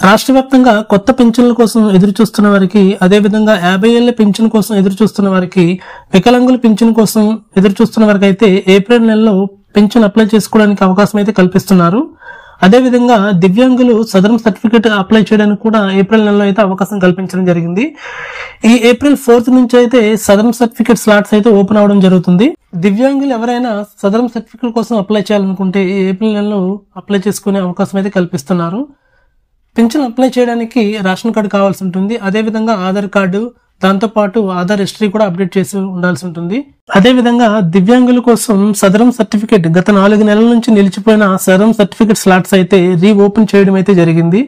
రాష్ట్ర వ్యాప్తంగా కొత్త పెన్షన్ల కోసం ఎదురు చూస్తున్న వారికి, అదేవిధంగా 50 ఏళ్ల పెన్షన్ కోసం ఎదురు చూస్తున్న వారికి, వికలాంగుల పెన్షన్ కోసం ఎదురు చూస్తున్న వారికి అయితే ఏప్రిల్ నెలలో పెన్షన్ అప్లై చేసుకోవడానికి అవకాశం అయితే కల్పిస్తున్నారు. అదేవిధంగా దివ్యాంగులు సదరం సర్టిఫికేట్ అప్లై చేయడానికి కూడా ఏప్రిల్ నెలలో అయితే అవకాశం కల్పించడం జరిగింది. ఈ ఏప్రిల్ 4th నుంచి అయితే సదరం సర్టిఫికేట్ స్లాట్స్ అయితే ఓపెన్ అవడం జరుగుతుంది. దివ్యాంగులు ఎవరైనా సదరం సర్టిఫికేట్ కోసం అప్లై చేయాలనుకుంటే ఏప్రిల్ నెలలో అప్లై చేసుకునే అవకాశం అయితే కల్పిస్తున్నారు. పెన్షన్ అప్లై చేయడానికి రేషన్ కార్డు కావాల్సి ఉంటుంది. అదేవిధంగా ఆధార్ కార్డు, దాంతోపాటు ఆధార్ హిస్టరీ కూడా అప్డేట్ చేసి ఉండాల్సి ఉంటుంది. అదేవిధంగా దివ్యాంగుల కోసం సదరం సర్టిఫికేట్ గత 4 నెలల నుంచి నిలిచిపోయిన సదరం సర్టిఫికేట్ స్లాట్స్ అయితే రీఓపెన్ చేయడం అయితే జరిగింది.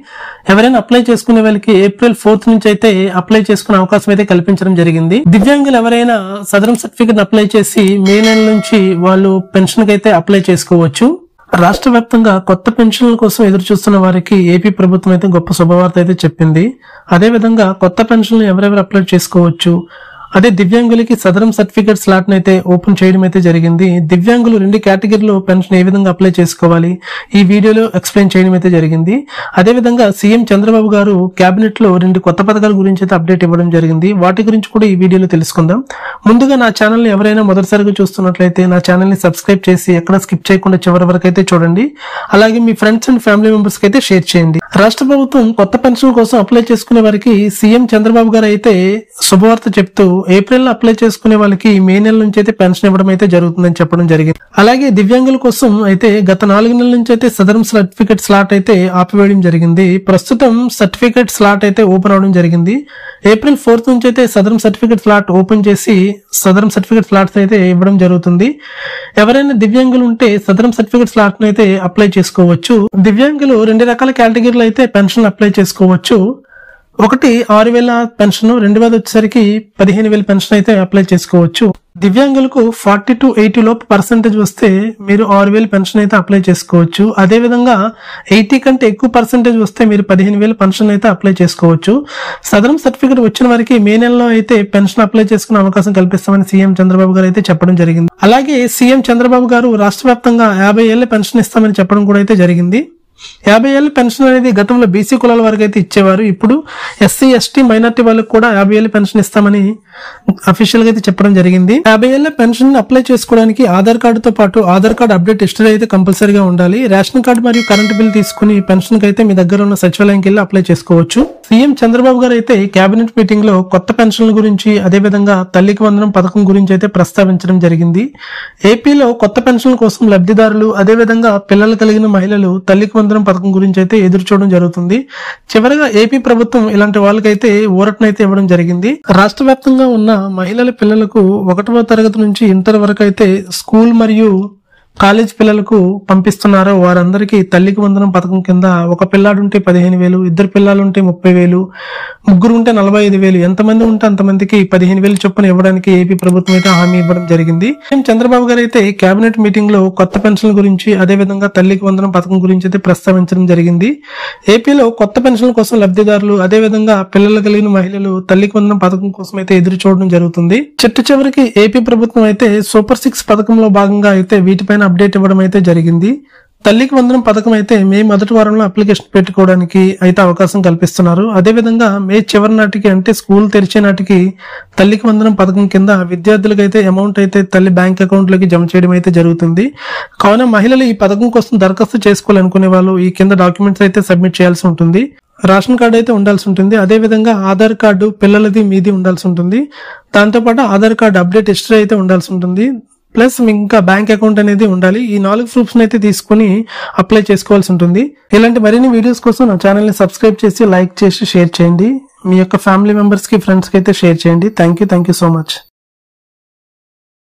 ఎవరైనా అప్లై చేసుకునే వాళ్ళకి ఏప్రిల్ 4th నుంచి అయితే అప్లై చేసుకునే అవకాశం అయితే కల్పించడం జరిగింది. దివ్యాంగులు ఎవరైనా సదరం సర్టిఫికేట్ అప్లై చేసి మే నెల నుంచి వాళ్ళు పెన్షన్ కి అయితే అప్లై చేసుకోవచ్చు. రాష్ట్ర వ్యాప్తంగా కొత్త పెన్షన్ల కోసం ఎదురు చూస్తున్న వారికి ఏపీ ప్రభుత్వం అయితే గొప్ప శుభవార్త అయితే చెప్పింది. అదేవిధంగా కొత్త పెన్షన్లు ఎవరెవరు అప్లై చేసుకోవచ్చు, అదే దివ్యాంగులకి సదరం సర్టిఫికేట్ స్లాట్ అయితే ఓపెన్ చేయడం అయితే జరిగింది. దివ్యాంగులు 2 కేటగిరీలో పెన్షన్ ఏ విధంగా అప్లై చేసుకోవాలి ఈ వీడియోలో ఎక్స్ప్లెయిన్ చేయడం అయితే జరిగింది. అదేవిధంగా సీఎం చంద్రబాబు గారు కేబినెట్ లో 2 కొత్త పథకాల గురించి అయితే అప్డేట్ ఇవ్వడం జరిగింది. వాటి గురించి కూడా ఈ వీడియోలో తెలుసుకుందాం. ముందుగా నా ఛానల్ ని ఎవరైనా మొదటిసారిగా చూస్తున్నట్లయితే నా ఛానల్ ని సబ్స్క్రైబ్ చేసి ఎక్కడ స్కిప్ చేయకుండా చివరి వరకు అయితే చూడండి. అలాగే మీ ఫ్రెండ్స్ అండ్ ఫ్యామిలీ మెంబర్స్ కి అయితే షేర్ చేయండి. రాష్ట్ర ప్రభుత్వం కొత్త పెన్షన్ కోసం అప్లై చేసుకునే వారికి సీఎం చంద్రబాబు గారు అయితే శుభవార్త చెప్తూ ఏప్రిల్ లో అప్లై చేసుకునే వాళ్ళకి మే నెల నుంచి అయితే పెన్షన్ ఇవ్వడం అయితే జరుగుతుందని చెప్పడం జరిగింది. అలాగే దివ్యాంగుల కోసం అయితే గత 4 నెలల నుంచి అయితే సదరం సర్టిఫికేట్ స్లాట్ అయితే ఆపివేయడం జరిగింది. ప్రస్తుతం సర్టిఫికేట్ స్లాట్ అయితే ఓపెన్ అవడం జరిగింది. ఏప్రిల్ 4th నుంచి అయితే సదరం సర్టిఫికేట్ స్లాట్ ఓపెన్ చేసి సదరం సర్టిఫికేట్ స్లాట్స్ అయితే ఇవ్వడం జరుగుతుంది. ఎవరైనా దివ్యాంగులు ఉంటే సదరం సర్టిఫికేట్ స్లాట్ అయితే అప్లై చేసుకోవచ్చు. దివ్యాంగులు 2 రకాల కేటగిరీలు అయితే పెన్షన్ అప్లై చేసుకోవచ్చు. ఒకటి 6,000 పెన్షన్, రెండవది వచ్చేసరికి 15,000 పెన్షన్ అయితే అప్లై చేసుకోవచ్చు. దివ్యాంగులకు 40 to 80 లోపు పర్సెంటేజ్ వస్తే మీరు 6,000 పెన్షన్ అయితే అప్లై చేసుకోవచ్చు. అదే విధంగా 80 కంటే ఎక్కువ పర్సెంటేజ్ వస్తే మీరు 15,000 పెన్షన్ అయితే అప్లై చేసుకోవచ్చు. సదరం సర్టిఫికేట్ వచ్చిన వారికి మే నెలలో అయితే పెన్షన్ అప్లై చేసుకునే అవకాశం కల్పిస్తామని సీఎం చంద్రబాబు గారు అయితే చెప్పడం జరిగింది. అలాగే సీఎం చంద్రబాబు గారు రాష్ట్ర వ్యాప్తంగా 50 ఏళ్ల పెన్షన్ ఇస్తామని చెప్పడం కూడా అయితే జరిగింది. 50 ఏళ్ల పెన్షన్ అనేది గతంలో బీసీ కులాల వరకు అయితే ఇచ్చేవారు. ఇప్పుడు ఎస్సీ, ఎస్టీ, మైనార్టీ వాళ్ళకి కూడా 50 ఏళ్ల పెన్షన్ ఇస్తామని అఫీషియల్ గా అయితే చెప్పడం జరిగింది. 50 ఏళ్ల పెన్షన్ అప్లై చేసుకోవడానికి ఆధార్ కార్డుతో పాటు ఆధార్ కార్డు అప్డేట్ హిస్టరీ అయితే కంపల్సరీగా ఉండాలి. రేషన్ కార్డు మరియు కరెంట్ బిల్ తీసుకుని పెన్షన్ కి అయితే మీ దగ్గర ఉన్న సచివాలయంకి వెళ్ళి అప్లై చేసుకోవచ్చు. సీఎం చంద్రబాబు గారు అయితే కేబినెట్ మీటింగ్ లో కొత్త పెన్షన్ల గురించి, అదేవిధంగా తల్లికి వందనం పథకం గురించి అయితే ప్రస్తావించడం జరిగింది. ఏపీలో కొత్త పెన్షన్ల కోసం లబ్ధిదారులు, అదేవిధంగా పిల్లలు కలిగిన మహిళలు తల్లికి వందనం పథకం గురించి అయితే ఎదురు చూడడం జరుగుతుంది. చివరిగా ఏపీ ప్రభుత్వం ఇలాంటి వాళ్ళకైతే ఊరటనైతే ఇవ్వడం జరిగింది. రాష్ట్ర వ్యాప్తంగా ఉన్న మహిళల పిల్లలకు 1వ తరగతి నుంచి ఇంటర్ వరకు అయితే స్కూల్ మరియు కాలేజ్ పిల్లలకు పంపిస్తున్నారో వారందరికీ తల్లికి వందనం పథకం కింద ఒక పిల్లాడుంటే 15,000, 2 పిల్లలుంటే 30,000, 3 ఉంటే 45,000, ఎంతమంది ఉంటే అంతమందికి 15,000 చొప్పున ఇవ్వడానికి ఏపీ ప్రభుత్వం అయితే హామీ ఇవ్వడం జరిగింది. చంద్రబాబు గారు అయితే కేబినెట్ మీటింగ్ లో కొత్త పెన్షన్ల గురించి, అదేవిధంగా తల్లికి వందనం పథకం గురించి అయితే ప్రస్తావించడం జరిగింది. ఏపీలో కొత్త పెన్షన్ల కోసం లబ్ధిదారులు, అదేవిధంగా పిల్లలు కలిగిన మహిళలు తల్లికి వందనం పథకం కోసం అయితే ఎదురు చూడడం జరుగుతుంది. చివరికి ఏపీ ప్రభుత్వం అయితే సూపర్ 6 పథకంలో భాగంగా అయితే వీటిపైన అప్డేట్ ఇవ్వడం అయితే జరిగింది. తల్లికి వందనం పథకం అయితే మే 1వ వారంలో అప్లికేషన్ పెట్టుకోవడానికి అయితే అవకాశం కల్పిస్తున్నారు. అదేవిధంగా మే చివరి నాటికి, అంటే స్కూల్ తెరిచే నాటికి తల్లికి వందనం పథకం కింద విద్యార్థులకు అయితే అమౌంట్ అయితే తల్లి బ్యాంక్ అకౌంట్ లోకి జమ చేయడం అయితే జరుగుతుంది. కావున మహిళలు ఈ పథకం కోసం దరఖాస్తు చేసుకోవాలనుకునే వాళ్ళు ఈ కింద డాక్యుమెంట్స్ అయితే సబ్మిట్ చేయాల్సి ఉంటుంది. రేషన్ కార్డు అయితే ఉండాల్సి ఉంటుంది. అదేవిధంగా ఆధార్ కార్డు పిల్లలది మీది ఉండాల్సి ఉంటుంది. దాంతోపాటు ఆధార్ కార్డు అప్డేట్ హిస్టరీ అయితే ఉండాల్సి ఉంటుంది. ప్లస్ ఇంకా బ్యాంక్ అకౌంట్ అనేది ఉండాలి. ఈ 4 ప్రూఫ్స్ అయితే తీసుకుని అప్లై చేసుకోవాల్సి ఉంటుంది. ఇలాంటి మరిన్ని వీడియోస్ కోసం నా ఛానల్ ని సబ్స్క్రైబ్ చేసి, లైక్ చేసి, షేర్ చేయండి. మీ యొక్క ఫ్యామిలీ మెంబర్స్ కి, ఫ్రెండ్స్ కి అయితే షేర్ చేయండి. Thank you so much.